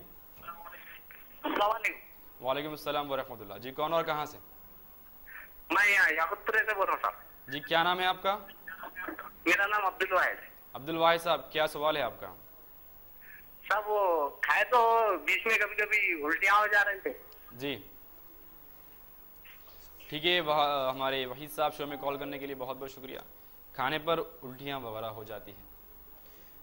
वालेकुम अस्सलाम व रहमतुल्लाह। जी कौन और कहाँ से? मैं यहाँ याकुतपुरे से बोल रहा हूँ साहब। जी क्या नाम है आपका? मेरा नाम अब्दुल वाहिद। अब्दुल वाहिद साहब, क्या सवाल है आपका? साहब वो खाए तो बीच में कभी कभी उल्टियाँ हो जा रहे थे। जी ठीक है, हमारे वहीद साहब शो में कॉल करने के लिए बहुत बहुत शुक्रिया। खाने पर उल्टियाँ वगैरह हो जाती हैं,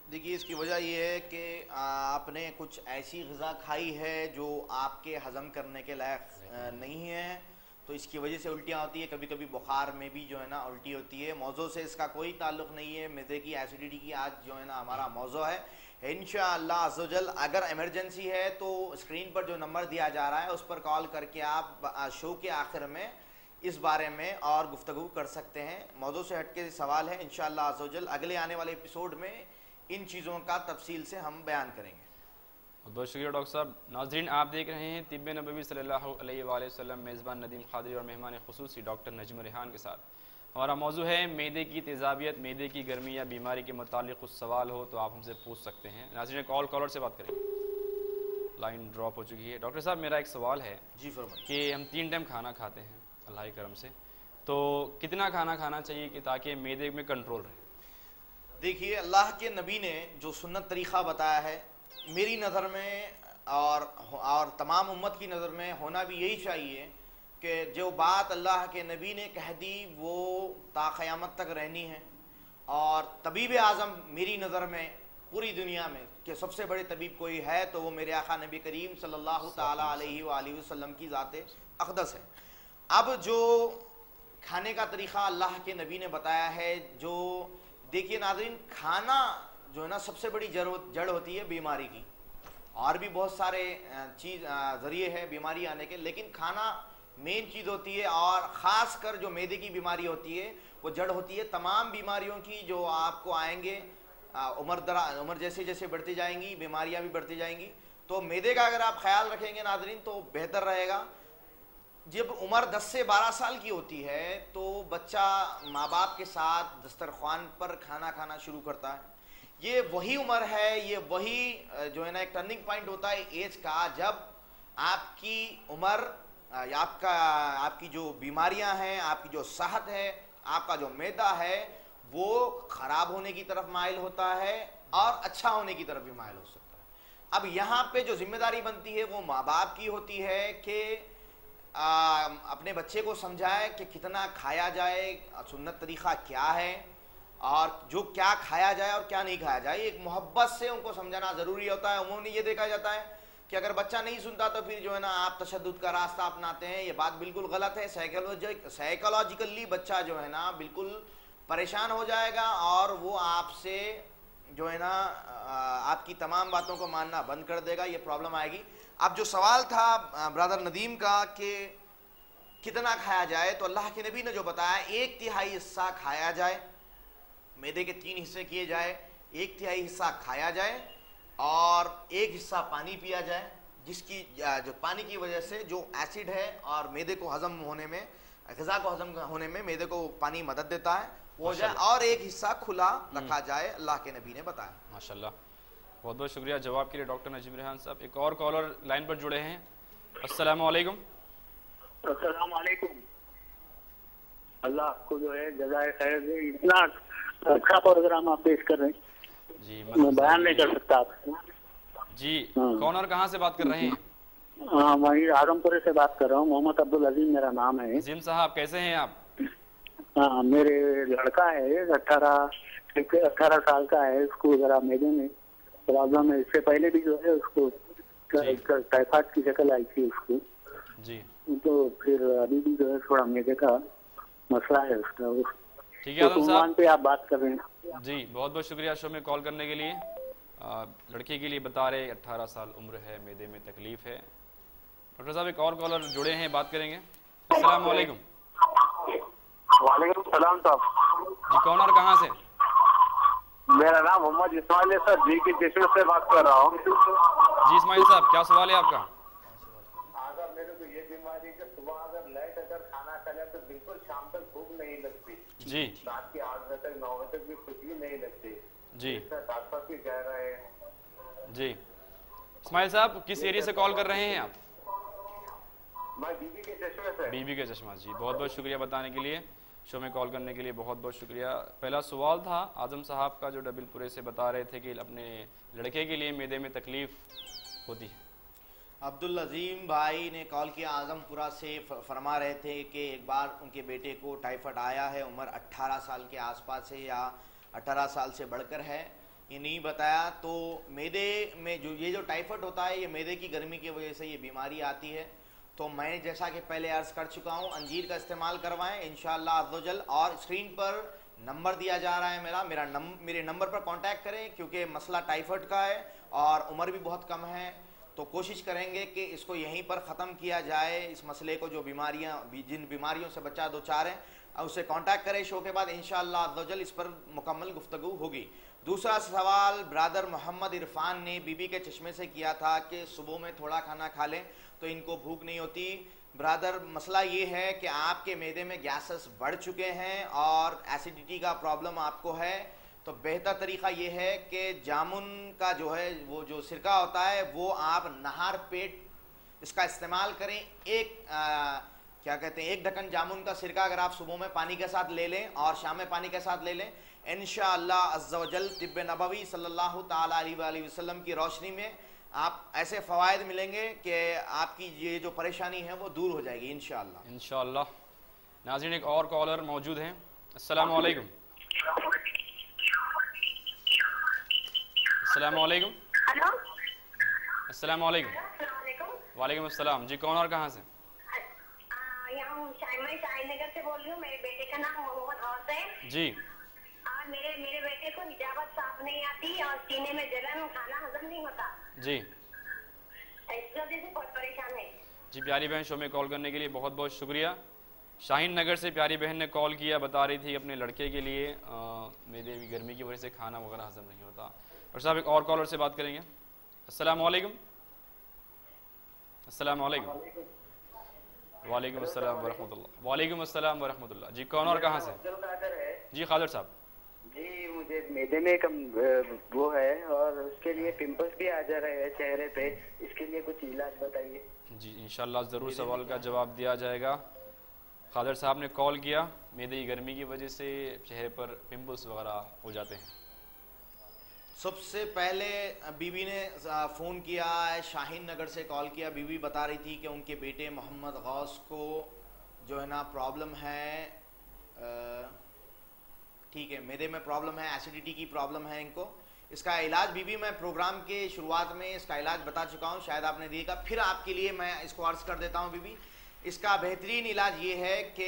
देखिए इसकी वजह यह है कि आपने कुछ ऐसी ग़िज़ा खाई है जो आपके हज़म करने के लायक नहीं है, तो इसकी वजह से उल्टियाँ होती है। कभी कभी बुखार में भी जो है ना उल्टी होती है। मौज़ू से इसका कोई ताल्लुक़ नहीं है। मैदे की एसिडिटी की आज जो है ना हमारा मौज़ू है। इंशाअल्लाह अज़्ज़ा वजल अगर इमरजेंसी है तो स्क्रीन पर जो नंबर दिया जा रहा है उस पर कॉल करके आप शो के आखिर में इस बारे में और गुफ्तगू कर सकते हैं। मौज़ू से हटके सवाल है, इंशाअल्लाह अज़्ज़ा वजल अगले आने वाले एपिसोड में इन चीज़ों का तफसील से हम बयान करेंगे। बहुत शुक्रिया डॉक्टर साहब। नाज़रीन आप देख रहे हैं तिब्बे नबवी सल्लल्लाहु अलैहि वसल्लम, मेज़बान नदीम खादरी और मेहमान खुसूसी डॉक्टर नजम रेहान के साथ। हमारा मौजू है मैदे की तेज़ाबियत, मैदे की गर्मी या बीमारी के मुतालिक कुछ सवाल हो तो आप हमसे पूछ सकते हैं। नाज़रीन कॉलर से बात करेंगे। लाइन ड्रॉप हो चुकी है। डॉक्टर साहब मेरा एक सवाल है जी फरमाइए। कि हम 3 टाइम खाना खाते हैं अल्लाह के करम से, तो कितना खाना खाना चाहिए कि ताकि मैदे में कंट्रोल रहे? देखिए अल्लाह के नबी ने जो सुन्नत तरीक़ा बताया है, मेरी नज़र में और तमाम उम्मत की नज़र में होना भी यही चाहिए कि जो बात अल्लाह के नबी ने कह दी वो ता क़यामत तक रहनी है। और तबीब आज़म मेरी नज़र में पूरी दुनिया में कि सबसे बड़े तबीब कोई है तो वो मेरे आका नबी करीम सल्लल्लाहु ताला अलैहि वसल्लम की ज़ात अक़दस है। अब जो खाने का तरीक़ा अल्लाह के नबी ने बताया है, जो देखिए नाज़रीन, खाना जो है ना सबसे बड़ी जड़ होती है बीमारी की। और भी बहुत सारे ज़रिए हैं बीमारी आने के, लेकिन खाना मेन चीज़ होती है। और ख़ास कर जो मैदे की बीमारी होती है वो जड़ होती है तमाम बीमारियों की जो आपको आएंगे। उम्र जैसे जैसे बढ़ती जाएंगी बीमारियां भी बढ़ती जाएंगी। तो मैदे का अगर आप ख्याल रखेंगे नाज़रीन तो बेहतर रहेगा। जब उम्र 10 से 12 साल की होती है तो बच्चा माँ बाप के साथ दस्तरख्वान पर खाना खाना शुरू करता है। ये वही उम्र है, ये वही जो है ना एक टर्निंग पॉइंट होता है एज का, जब आपकी उम्र आपकी जो बीमारियां हैं, आपकी जो सेहत है, आपका जो मैदा है वो ख़राब होने की तरफ माइल होता है और अच्छा होने की तरफ भी माइल हो सकता है। अब यहाँ पे जो जिम्मेदारी बनती है वो माँ बाप की होती है कि अपने बच्चे को समझाए कि कितना खाया जाए, सुन्नत तरीक़ा क्या है और जो क्या खाया जाए और क्या नहीं खाया जाए, एक मोहब्बत से उनको समझाना ज़रूरी होता है। उन्होंने ये देखा जाता है कि अगर बच्चा नहीं सुनता तो फिर जो है ना आप तशद्दुद का रास्ता अपनाते हैं। ये बात बिल्कुल गलत है। साइकोलॉजिकली बच्चा जो है ना बिल्कुल परेशान हो जाएगा और वो आपसे जो है ना आपकी तमाम बातों को मानना बंद कर देगा। ये प्रॉब्लम आएगी। अब जो सवाल था ब्रदर नदीम का कि कितना खाया जाए, तो अल्लाह के नबी ने जो बताया 1/3 हिस्सा खाया जाए, मैदे के 3 हिस्से किए जाए, 1/3 हिस्सा खाया जाए और 1 हिस्सा पानी पिया जाए, जिसकी जो पानी की वजह से जो एसिड है और मैदे को हजम होने में, ग़िज़ा को हजम होने में मैदे को पानी मदद देता है वो जाए, और 1 हिस्सा खुला रखा जाए, अल्लाह के नबी ने बताया। माशाल्लाह, बहुत बहुत शुक्रिया जवाब के लिए डॉक्टर नजीम रेहान साहब। एक और कॉलर लाइन पर जुड़े हैं। अस्सलाम वालेकुम। अस्सलाम वालेकुम। अल्लाह आपको जो है जज़ाए खैर दे, इतना अच्छा प्रोग्राम आप पेश कर रहे हैं। जी मैं बयान नहीं कर सकता आपसे। जी कौन और कहाँ से बात कर रहे हैं? हाँ, मैं आदमपुर से बात कर रहा हूँ। मोहम्मद अब्दुल अजीम मेरा नाम है। अजीम साहब कैसे हैं आप? हाँ, मेरे लड़का है 18 साल का है। उसको जरा मेदे में प्रॉब्लम है। इससे पहले भी जो है उसको टाइफाइड की शक्ल आई थी उसको। जी तो फिर अभी भी जो है थोड़ा मेदे का मसला है उसका। ठीक है आदम साहब पे आप बात कर रहे हैं। जी बहुत बहुत शुक्रिया शो में कॉल करने के लिए। लड़के के लिए बता रहे 18 साल उम्र है, मैदे में तकलीफ है। डॉक्टर साहब एक और कॉलर जुड़े हैं, बात करेंगे। अस्सलाम वालेकुम। वालेकुम सलाम साहब। जी कौन और कहाँ से? मेरा नाम मोहम्मद इस्माइल है सर, जी के चश्मे से बात कर रहा हूँ। जी इस्माइल साहब क्या सवाल है आपका? अगर मेरे को ये बीमारी है, सुबह अगर लेट अगर खाना खा लिया तो बिल्कुल शाम तक भूख नहीं लगती। जी रात के 8 बजे तक 9 बजे तक भी कुछ भी नहीं लगती। जी डॉक्टर भी कह रहे हैं। जी इस्माइल साहब किस एरिया से कॉल कर रहे हैं आप? मैं बीबी के चश्मे से। बीबी के चश्मा। जी बहुत बहुत शुक्रिया बताने के लिए, शो में कॉल करने के लिए बहुत बहुत शुक्रिया। पहला सवाल था आजम साहब का जो डबलपुरे से बता रहे थे कि अपने लड़के के लिए मैदे में तकलीफ होती है। अब्दुल अजीम भाई ने कॉल किया आजमपुरा से, फरमा रहे थे कि एक बार उनके बेटे को टाइफाइड आया है, उम्र 18 साल के आसपास है या 18 साल से बढ़कर है, ये नहीं बताया। तो मैदे में जो टाइफाइड होता है, ये मैदे की गर्मी की वजह से ये बीमारी आती है। तो मैं जैसा कि पहले अर्ज कर चुका हूँ, अंजीर का इस्तेमाल करवाएं इंशाअल्लाह अज़्ज़वजल। और स्क्रीन पर नंबर दिया जा रहा है मेरे नंबर पर कांटेक्ट करें, क्योंकि मसला टाइफाइड का है और उम्र भी बहुत कम है। तो कोशिश करेंगे कि इसको यहीं पर ख़त्म किया जाए, इस मसले को। जो जिन बीमारियों से बच्चा दो चार है उससे कांटेक्ट करें शो के बाद, इंशाअल्लाह अज़्ज़वजल इस पर मुकम्मल गुफ्तगू होगी। दूसरा सवाल ब्रादर मोहम्मद इरफान ने बीबी के चश्मे से किया था कि सुबह में थोड़ा खाना खा लें तो इनको भूख नहीं होती। ब्रादर मसला ये है कि आपके मैदे में गैसेस बढ़ चुके हैं और एसिडिटी का प्रॉब्लम आपको है। तो बेहतर तरीका ये है कि जामुन का जो है वो जो सिरका होता है वो आप नहार पेट इसका इस्तेमाल करें। क्या कहते हैं, 1 ढक्कन जामुन का सिरका अगर आप सुबह में पानी के साथ ले लें और शाम में पानी के साथ ले लें, इंशाअल्लाह अज़्ज़वजल तिब्बे नबवी सल्लल्लाहु ताला अलैहि वसल्लम की रोशनी में आप ऐसे फ़वाइद मिलेंगे कि आपकी ये जो परेशानी है वो दूर हो जाएगी इंशाअल्लाह। इंशाअल्लाह। नाज़रीन एक और कॉलर मौजूद हैं। अस्सलाम वालेकुम। अस्सलाम वालेकुम। हेलो, अस्सलाम वालेकुम। वालेकुम अस्सलाम। जी कौन और कहाँ से? मैं शाहीनगर से बोल रही हूँ। मेरे बेटे का नाम मोहम्मद गौस है। जी। और मेरे बेटे को निजाबत साफ नहीं आती और सीने में जलन, खाना हजम नहीं होता जी। इस वजह से बहुत परेशान है। जी प्यारी बहन शो में कॉल करने के लिए बहुत बहुत शुक्रिया। शाहीन नगर से प्यारी बहन ने कॉल किया, बता रही थी अपने लड़के के लिए मेरे गर्मी की वजह से खाना वगैरह हजम नहीं होता। और साहब एक और कॉलर से बात करेंगे। अस्सलाम वालेकुम। अस्सलाम वालेकुम। वालेकुम अस्सलाम वरहमतुल्लाह। वालेकुम अस्सलाम वरहमतुल्लाह। जी कौन और कहाँ से? जी खादर साहब। जी मुझे मैदे में कम वो है और उसके लिए पिंपल्स भी आ जा रहे हैं चेहरे पे, इसके लिए कुछ इलाज बताइए। जी इंशाल्लाह ज़रूर सवाल का जवाब दिया जाएगा। खादर साहब ने कॉल किया, मैदे की गर्मी की वजह से चेहरे पर पिंपल्स वगैरह हो जाते हैं। सबसे पहले बीवी ने फ़ोन किया है, शाहीन नगर से कॉल किया। बीवी बता रही थी कि उनके बेटे मोहम्मद गौस को जो है ना प्रॉब्लम है, ठीक है, मैदे में प्रॉब्लम है, एसिडिटी की प्रॉब्लम है इनको। इसका इलाज बीवी मैं प्रोग्राम के शुरुआत में इसका इलाज बता चुका हूँ, शायद आपने देखा। फिर आपके लिए मैं इसको अर्ज कर देता हूँ बीवी। इसका बेहतरीन इलाज ये है कि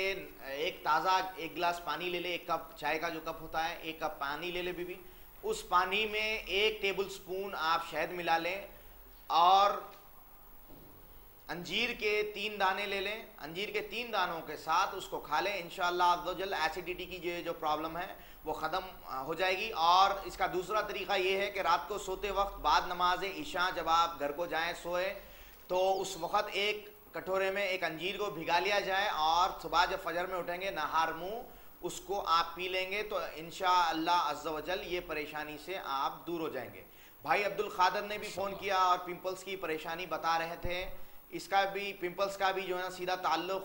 एक ताज़ा 1 गिलास पानी ले ले, 1 कप चाय का जो कप होता है 1 कप पानी ले ले बीवी। उस पानी में 1 टेबल स्पून आप शहद मिला लें और अंजीर के 3 दाने ले लें। अंजीर के 3 दानों के साथ उसको खा लें, इंशाअल्लाह अज़्ज़वजल एसिडिटी की जो प्रॉब्लम है वो ख़त्म हो जाएगी। और इसका दूसरा तरीका ये है कि रात को सोते वक्त बाद नमाज इशा जब आप घर को जाएं सोए तो उस वक़्त एक कटोरे में 1 अंजीर को भिगा लिया जाए और सुबह जब फजर में उठेंगे नहार मुँह उसको आप पी लेंगे तो इंशाअल्लाह अज़्ज़वजल ये परेशानी से आप दूर हो जाएंगे। भाई अब्दुल खादर ने भी फ़ोन किया और पिंपल्स की परेशानी बता रहे थे। इसका भी पिंपल्स का भी जो है ना सीधा ताल्लुक़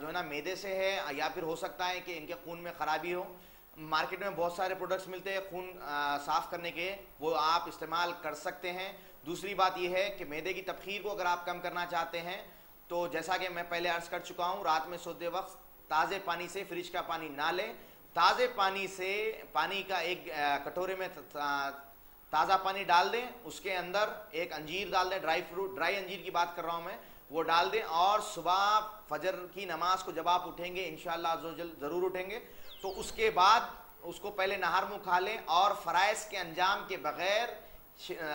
जो है ना मैदे से है या फिर हो सकता है कि इनके खून में ख़राबी हो। मार्केट में बहुत सारे प्रोडक्ट्स मिलते हैं खून साफ करने के, वो आप इस्तेमाल कर सकते हैं। दूसरी बात यह है कि मैदे की तबखीर को अगर आप कम करना चाहते हैं तो जैसा कि मैं पहले अर्ज कर चुका हूँ, रात में सोते वक्त ताज़े पानी से, फ्रिज का पानी ना लें, ताज़े पानी से पानी का एक कटोरे में ताज़ा पानी डाल दें, उसके अंदर एक अंजीर डाल दें, ड्राई फ्रूट, ड्राई अंजीर की बात कर रहा हूँ मैं, वो डाल दें और सुबह फजर की नमाज को जब आप उठेंगे, इंशाअल्लाह अज़्ज़वजल ज़रूर उठेंगे, तो उसके बाद उसको पहले नहर मुँह खा लें और फ़राइज़ के अंजाम के बग़ैर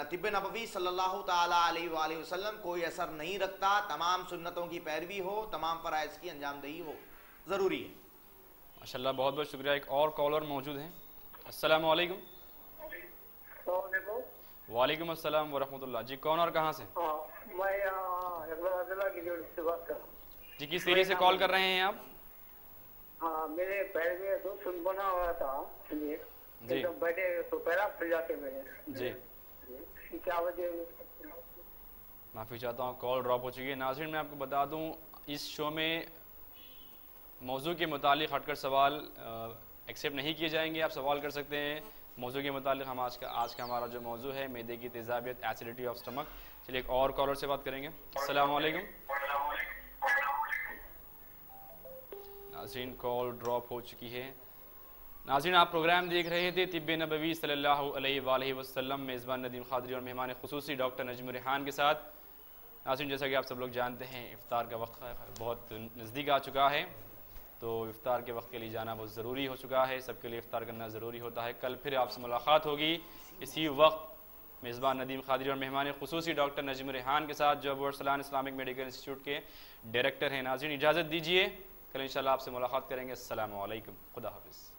तिब्बे नबवी सल्लल्लाहु ताला अलैहि वसल्लम कोई असर नहीं रखता। तमाम सुन्नतों की पैरवी हो, तमाम फ़राइज़ की अंजामदही हो, ज़रूरी है। माशाल्लाह, बहुत बहुत शुक्रिया। एक और कॉलर मौजूद हैं। अस्सलाम वालेकुम। वालेकुम अस्सलाम व रहमतुल्लाह। जी कौन और कहाँ से? मैं से बात कर रहा हूँ। जी किस एरिया से कॉल कर रहे हैं आप? हाँ, मेरे पैर में तो सुन बना हुआ था, सुनिए जी बैठे तो पैरा फिर जाके मेरे जी, क्या वजह? माफ़ी चाहता हूँ, कॉल ड्रॉप हो चुकी है। नाज़रीन मैं आपको बता दूँ, इस शो में मौजू के मुतालिक हटकर सवाल एक्सेप्ट नहीं किए जाएंगे। आप सवाल कर सकते हैं मौजू के मुतालिक। हम आज का हमारा जो मौजू है मैदे की तेज़ाबियत, एसिडिटी ऑफ स्टमक। चलिए एक और कॉलर से बात करेंगे। अस्सलाम वालेकुम। नाज़रीन कॉल ड्रॉप हो चुकी है। नाज़रीन आप प्रोग्राम देख रहे थे तिब्बे नबवी सल्लल्लाहु अलैहि वसल्लम, मेज़बान नदीम ख़ादरी और मेहमान खुसूसी डॉक्टर नजम रेहान के साथ। नाज़रीन जैसा कि आप सब लोग जानते हैं, इफ्तार का वक्त बहुत नज़दीक आ चुका है, तो इफ्तार के वक्त के लिए जाना बहुत ज़रूरी हो चुका है। सबके लिए इफ्तार करना ज़रूरी होता है। कल फिर आपसे मुलाकात होगी इसी वक्त मेज़बान नदीम ख़ादरी और मेहमान खुसूसी डॉक्टर नजम रेहान के साथ, जो अबू इस्लामिक मेडिकल इंस्टीट्यूट के डायरेक्टर हैं। नाज़रीन इजाज़त दीजिए, कल इंशाल्लाह आपसे मुलाकात करेंगे। अस्सलामु अलैकुम, खुदा हाफ़िज़।